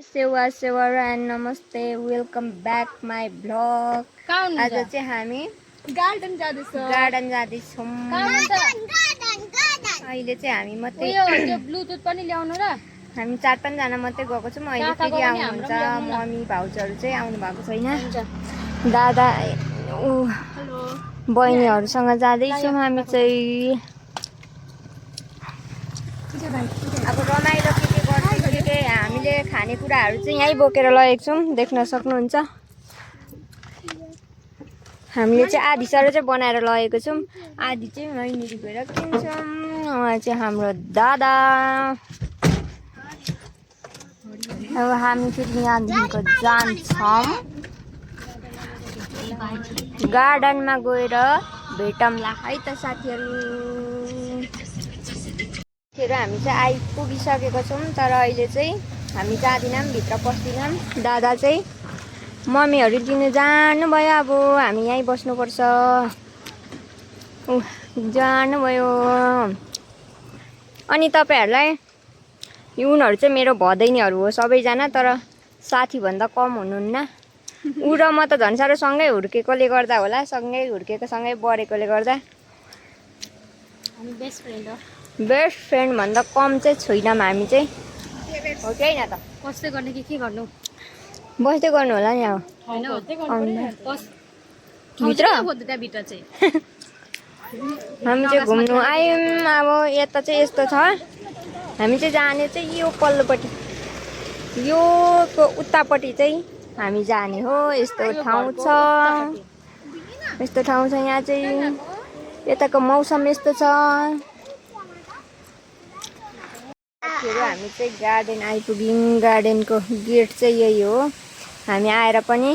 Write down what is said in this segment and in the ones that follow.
सेवा सेवा एन्ड नमस्ते वेलकम ब्याक माई भ्लग। आज चाहिँ हामी गार्डन जाँदैछौँ। अहिले चाहिँ हामी मात्रै ब्लुटुथ पनि ल्याउनु र हामी 4-5 जना मात्रै गएको छौँ। अहिले फेरि आउनुहुन्छ मम्मी भाउजूहरू चाहिँ आउनु भएको छैन। दादा बहिनीहरूसँग जाँदैछौँ हामी चाहिँ। अब रमाइलो के हामीले खानेकुराहरू चाहिँ यहीँ बोकेर लगेको छौँ, देख्न सक्नुहुन्छ। हामीले चाहिँ आधी साह्रो चाहिँ बनाएर लगेको छौँ, आधी चाहिँ वहीँनिर गएर किन्छौँ। उहाँ चाहिँ हाम्रो दादा। अब हामी फेरि यहाँदेखिको जान्छौँ गार्डनमा गएर भेटौँला है त साथीहरू। हामी चाहिँ आइपुगिसकेको छौँ, तर अहिले चाहिँ हामी जाँदैनौँ, भित्र पस्दैनौँ। दादा चाहिँ मम्मीहरू लिनु जानुभयो। अब हामी यहीँ बस्नुपर्छ। जानुभयो। अनि तपाईँहरूलाई उनीहरू चाहिँ मेरो भदैनीहरू हो सबैजना, तर साथीभन्दा कम हुनुहुन्न। ऊ र म त झन् साह्रो सँगै हुर्केकोले गर्दा होला, सँगै हुर्केको सँगै बढेकोले गर्दा बेस्ट फ्रेन्ड भन्दा कम चाहिँ छैनौँ हामी चाहिँ। हो कि होइन त? बस्दै गर्ने कि के गर्नु? बस्दै गर्नु होला नि। अब भित्र चाहिँ हामी चाहिँ घुम्नु आयौँ। अब यता चाहिँ यस्तो छ, हामी चाहिँ जाने चाहिँ यो पल्लोपट्टि, यो उतापट्टि चाहिँ हामी जाने हो। यस्तो ठाउँ छ, यस्तो ठाउँ छ यहाँ चाहिँ। यताको मौसम यस्तो छ। हामी चाहिँ गार्डन आइपुग्यौँ। गार्डनको गेट चाहिँ यही हो। हामी आएर पनि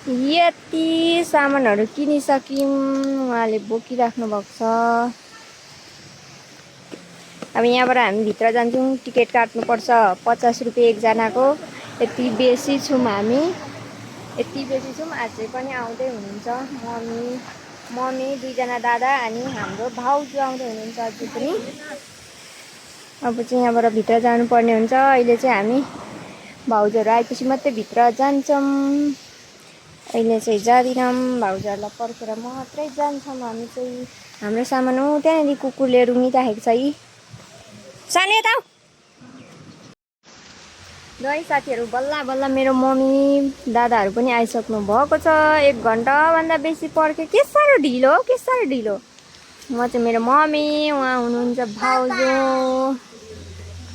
यति सामानहरू किनिसक्यौँ। उहाँले बोकिराख्नु भएको छ। अब यहाँबाट हामी भित्र जान्छौँ, टिकट काट्नुपर्छ 50 रुपियाँ एकजनाको। यति बेसी छौँ हामी, यति बेसी छौँ। अझै पनि आउँदै हुनुहुन्छ मम्मी 2 जना दादा अनि हाम्रो भाउजू आउँदै हुनुहुन्छ अझै पनि। अब चाहिँ यहाँबाट भित्र जानुपर्ने हुन्छ। अहिले चाहिँ हामी भाउजूहरू आएपछि मात्रै भित्र जान्छौँ। अहिले चाहिँ जाँदैनौँ, भाउजूहरूलाई पर्खेर मात्रै जान्छौँ हामी चाहिँ। हाम्रो सामान हो त्यहाँनिर, कुकुरले रुँगिराखेको छ यी सानो यता है साथीहरू। बल्ल बल्ल मेरो मम्मी दादाहरू पनि आइसक्नु भएको छ। 1 घन्टाभन्दा बेसी पर्खे। के साह्रो ढिलो, के साह्रो ढिलो। म चाहिँ मेरो मम्मी, उहाँ हुनुहुन्छ भाउजू,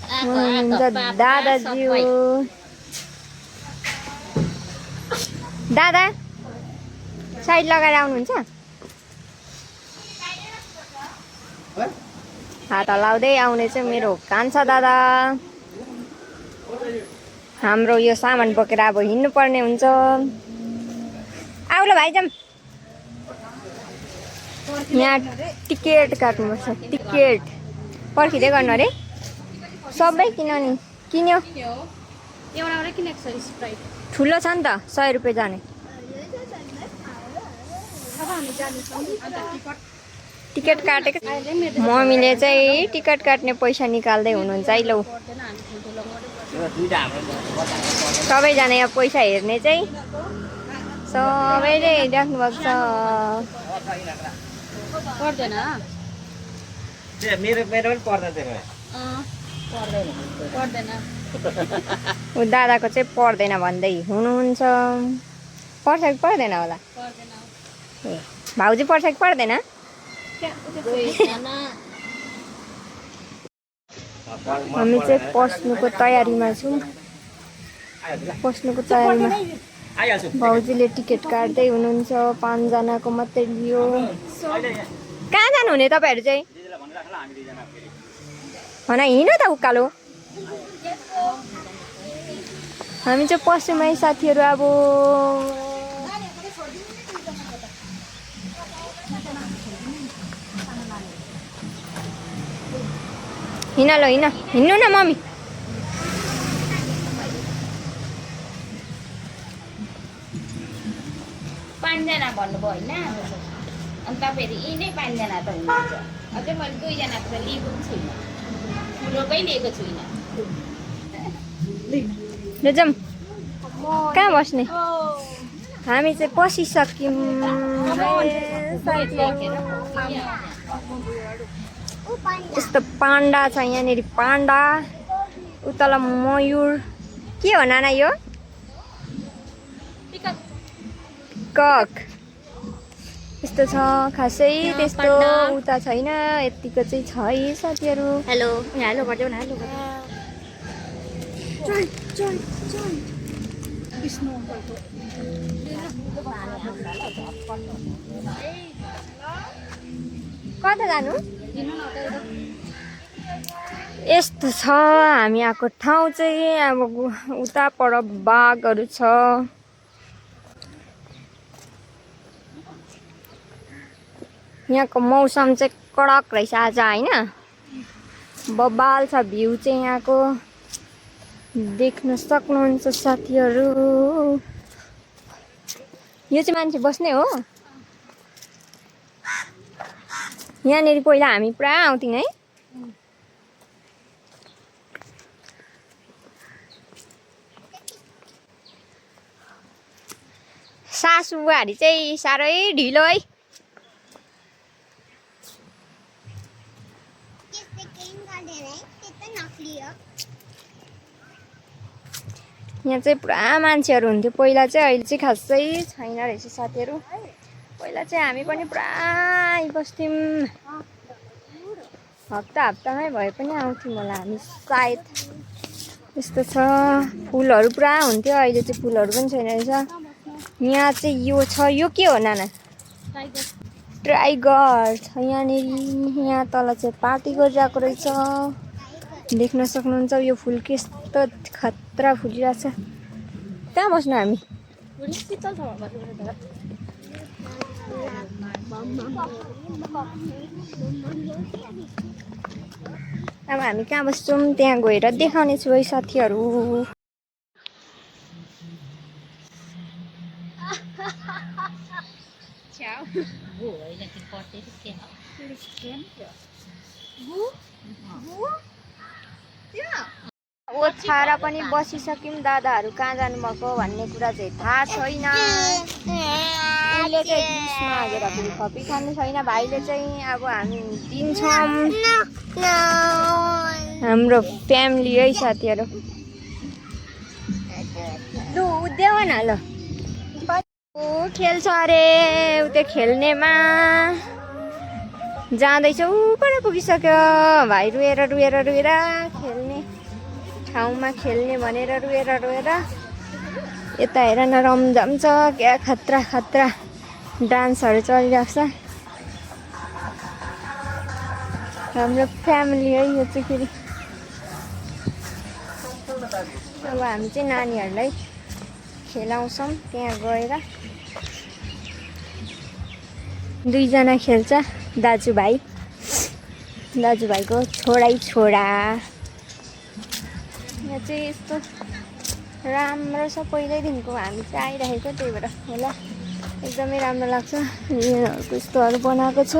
हुनुहुन्छ दादाज्यू। दादा साइड लगाएर आउनुहुन्छ। हात हल्लाउँदै आउने चाहिँ मेरो कान्छा दादा। हाम्रो यो सामान बोकेर अब हिँड्नु पर्ने हुन्छ। आउला भाइ जाम। यहाँ टिकट काट्नुपर्छ, टिकट पर्खिँदै गर्नु अरे। सबै किन नि किन्यो। ठुलो छ नि त, 100 रुपियाँ जाने। टिकट काटेको मम्मीले चाहिँ टिकट काट्ने पैसा निकाल्दै हुनुहुन्छ है। लौ सबैजना यहाँ पैसा हेर्ने चाहिँ सबैले राख्नु भएको छ। पर्दैन मेरो पनि पर्दैन। ऊ दादाको चाहिँ पर्दैन भन्दै हुनुहुन्छ। पर्छ कि पर्दैन होला? ए भाउजू पर्छ कि पर्दैन? हामी चाहिँ पस्नुको तयारीमा छौँ। पस्नुको तयारीमा भाउजूले टिकट काट्दै हुनुहुन्छ। 5 जनाको मात्रै लियो। कहाँ जानुहुने तपाईँहरू चाहिँ? भन हिँड त उकालो। हामी चाहिँ पस्यौँ है साथीहरू। अब हिँड ल, हिँड, हिँड्नु न मम्मी। पाँचजना भन्नुभयो होइन? अनि तपाईँहरू यिनै 5 जना त हुनुहुन्छ। अझै मैले 2 जनाको त लिएको पनि छुइनँ, ठुलोकै लिएको छुइनँ। ल जाऊँ कहाँ बस्ने हामी चाहिँ पसिसक्यौँ यस्तो पाण्डा छ यहाँनिर पाण्डा उतल मयूर के हो नाना यो कक यस्तो छ खासै त्यस्तो उता छैन यतिको चाहिँ छ है साथीहरू हेलो हेलो गरिदेऊ न हेलो कता जानु यस्तो छ हामी आएको ठाउँ चाहिँ अब उता पर बाघहरू छ यहाँको मौसम चाहिँ कडक रहेछ आज होइन बबाल छ भ्यू चाहिँ यहाँको देख्न सक्नुहुन्छ साथीहरू यो चाहिँ मान्छे बस्ने हो यहाँनिर पहिला हामी पुरा आउँथ्यौँ है सासु बुवाहरू चाहिँ साह्रै ढिलो है यहाँ चाहिँ पुरा मान्छेहरू हुन्थ्यो पहिला चाहिँ अहिले चाहिँ खासै छैन रहेछ साथीहरू पहिला चाहिँ हामी पनि पुरा आइबस्थ्यौँ हप्तामै भए पनि आउँथ्यौँ होला हामी सायद यस्तो छ फुलहरू पुरा हुन्थ्यो अहिले चाहिँ फुलहरू पनि छैन रहेछ यहाँ चाहिँ यो छ यो के हो नाना टाइगर छ यहाँनिर यहाँ तल चाहिँ पार्टी गरिरहेको रहेछ देख्न सक्नुहुन्छ यो फुल कस्तो खतरा फुलिरहेछ कहाँ बस्नु हामी अब हामी कहाँ बस्छौँ त्यहाँ गएर देखाउने छु है साथीहरू ओछाएर पनि बसिसक्यौँ दादाहरू कहाँ जानुभएको भन्ने कुरा चाहिँ थाहा छैन उसले चाहिँ डिसमा हालेर फेरि खपी खानु छैन भाइले चाहिँ अब हामी दिन्छौँ हाम्रो फ्यामिली है साथीहरू लु देऊ न ल ऊ खेल्छ अरे ऊ त्यो खेल्नेमा जाँदैछ ऊ पर पुगिसक्यो भाइ रुएर रुएर रुएर खेल्ने ठाउँमा खेल्ने भनेर रुएर रुएर यता हेर न रमझम छ क्या खतरा खतरा डान्सहरू चलिरहेको छ हाम्रो फ्यामिली है यो चाहिँ फेरि अब हामी चाहिँ नानीहरूलाई खेलाउँछौँ त्यहाँ गएर दुईजना खेल्छ दाजुभाइको छोडै छोरा यहाँ चाहिँ यस्तो राम्रो छ पहिल्यैदेखिको हामी चाहिँ आइरहेको त्यही भएर होला एकदमै राम्रो लाग्छ यिनीहरूको यस्तोहरू बनाएको छ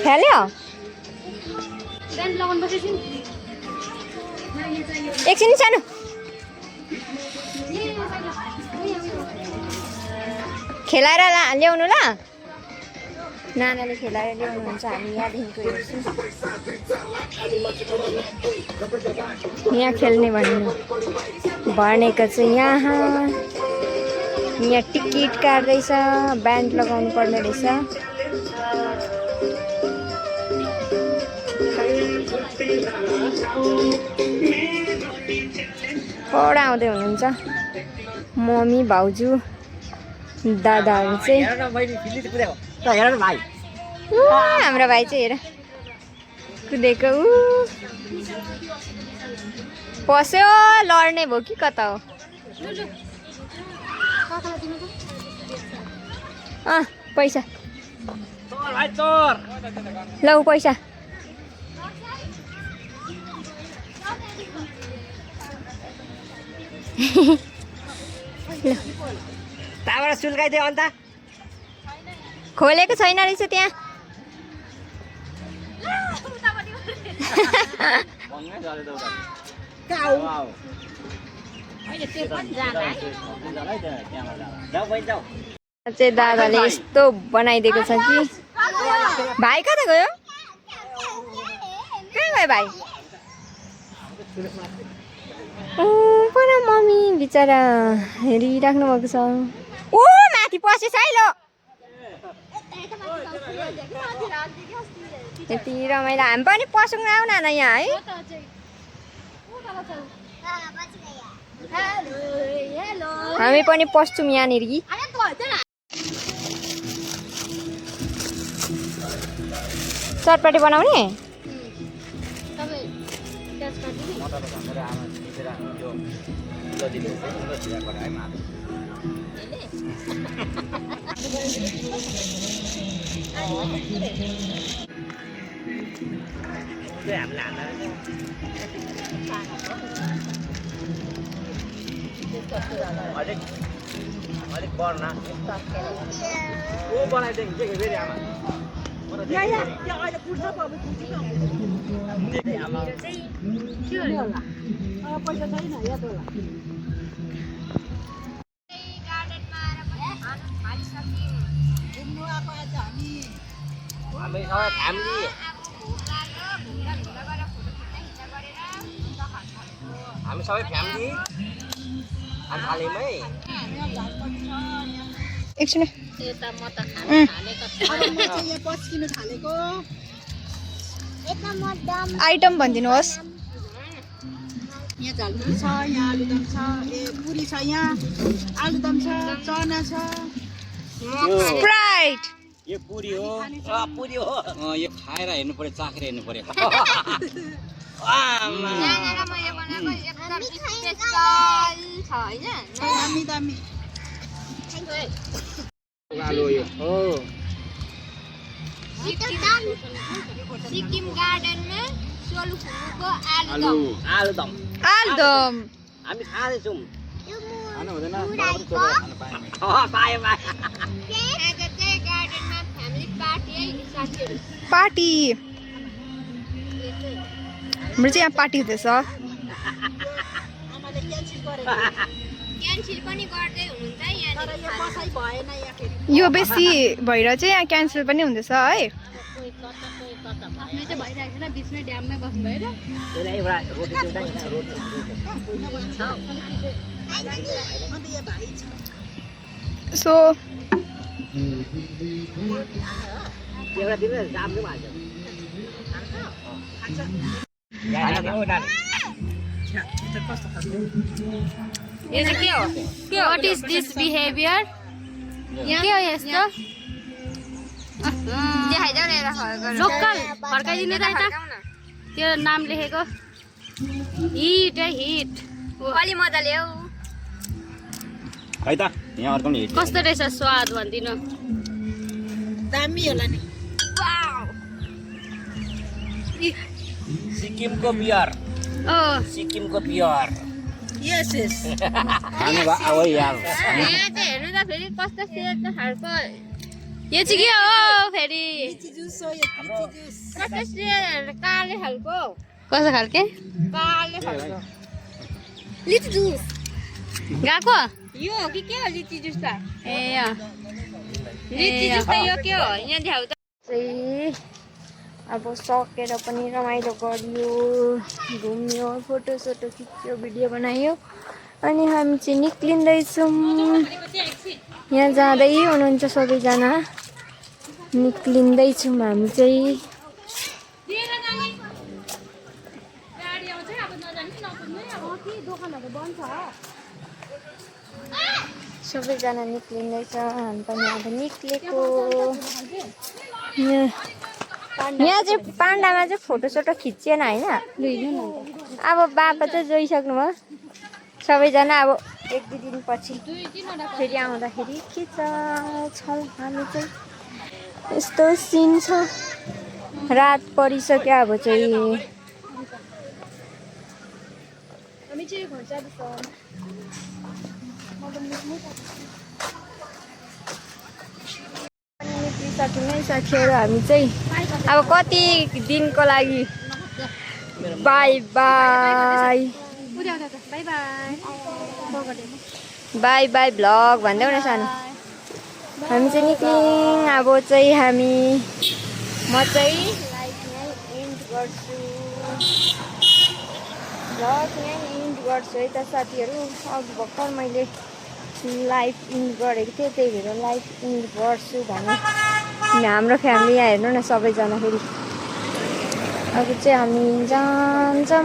खेल्यो एकछिन सानो खेलाएर ल्याउनु ल नानाले खेलाएर ल्याउनुहुन्छ हामी यहाँदेखिको हेर्छौँ यहाँ खेल्ने भनेको चाहिँ यहाँ टिकट काट्दैछ ब्यान्ड लगाउनु पर्ने रहेछ पढा आउँदै हुनुहुन्छ मम्मी भाउजू दादाहरू चाहिँ हाम्रो भाइ चाहिँ हेर कुदेको पस्यो लड्ने भयो कि कता हो पैसा लौ पैसा ताबाट सुल्काइदियो अन्त खोलेको छैन रहेछ त्यहाँ चाहिँ दादाले यस्तो बनाइदिएको छ कि भाइ कता गयो कहाँ गयो भाइ पर मम्मी बिचरा हेरिराख्नु भएको छ ओ माथि पसेछ है ल यति रमाइलो हामी पनि पसौँ आऊ न यहाँ है हामी पनि पस्छौँ यहाँनिर कि चटपटी बनाउने अलिक बढ्न ओ बनाइदिएको के फेरि आमा हामी सबै फ्यामिली अनि थालेमै एकछिन यता म त खान थालेको यहाँ पस्किन थालेको आइटम भनिदिनुहोस् यहाँ झालमुरी छ यहाँ आलुदम छ पुरी छ यहाँ आलुदम छ चना छ स्प्राइट यो पुरी हो पुरी हो यो खाएर हेर्नु पर्यो चाखेर हेर्नु पर्यो दामी दामी आलु यो हो सिक्किम गार्डनमा सोलुखुङको आलुदम आलुदम हामी खाँदैछौँ खानु हुँदैन पायो गार्डनमा फ्यामिली पार्टी है साथीहरू पार्टी हाम्रो चाहिँ यहाँ पार्टी हुँदैछ आमाले क्यान्सल गरेको क्यान्सल पनि गर्दै हुनुहुन्छ यहाँ तर यो बसाइ भएन यहाँ फेरि यो बेसी भएर चाहिँ यहाँ क्यान्सल पनि हुँदैछ है आफ्नो चाहिँ भइरहेको छैन बिचमै ड्याममै बस्नु भएर अन्त यहाँ भाइ छ सो यो चाहिँ के हो व्हाट इज दिस बिहेभियर के हो यस्तो देखाइदेऊ न यता लोकल फर्काइदिनु त यता त्यो नाम लेखेको हिट है हिट अलि मजाले हौ खै त यहाँ अर्काउने हिट कस्तो रहेछ स्वाद भनिदिनु दामी होला नि सिक्किमको बियर सिक्किमको बियर यस यस खानु भयो अब यार यहाँ चाहिँ हेर्नु त फेरि कस्तो सेतो खालको यो चाहिँ के हो फेरि लिची जुस हो यो लिची जुस कस्तो सेतो काले खालको कस्तो खालके काले खालको लिची जुस गएको यो हो कि के हो लिची जुस त ए अँ। लिची जुस त यो के हो यहाँ देखाउ त चाहिँ अब सकेर पनि रमाइलो गरियो घुम्यो फोटोसोटो खिच्यो भिडियो बनायो अनि हामी चाहिँ निक्लिँदैछौँ यहाँ जाँदै हुनुहुन्छ सबैजना निक्लिँदैछौँ हामी चाहिँ सबैजना निक्लिँदैछ हामी पनि अब निक्लेको यहाँ चाहिँ पाण्डामा चाहिँ फोटोसोटो खिचिएन होइन अब बाबा चाहिँ जोइसक्नुभयो सबैजना अब एक दुई दिनपछि फेरि आउँदाखेरि खिच्छौँ हामी चाहिँ यस्तो सिन छ रात परिसक्यो अब चाहिँ हामी चाहिँ घर जाँदैछौँ सकिने साथीहरू हामी चाहिँ अब कति दिनको लागि by by by by vlog भन्दै न सानो हामी चाहिँ निक्लियौँ अब चाहिँ हामी म चाहिँ लाइफ यहीँ एन्ड गर्छु भ्लग यहीँ एन्ड गर्छु है त साथीहरू अघि भर्खर मैले लाइफ इन्ड गरेको थिएँ त्यही भएर लाइफ इन्ड गर्छु भने हाम्रो फ्यामिली यहाँ हेर्नु न सबैजना फेरि अब चाहिँ हामी जान्छौँ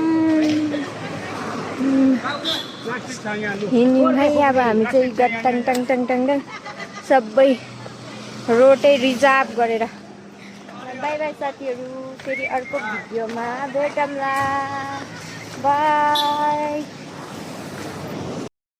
हिँड्यौँ है अब हामी चाहिँ गट्टाङ टङ टङ टङ टङ सबै रोडै रिजर्भ गरेर बाई बाई साथीहरू फेरि अर्को भिडियोमा भेटौँला बाई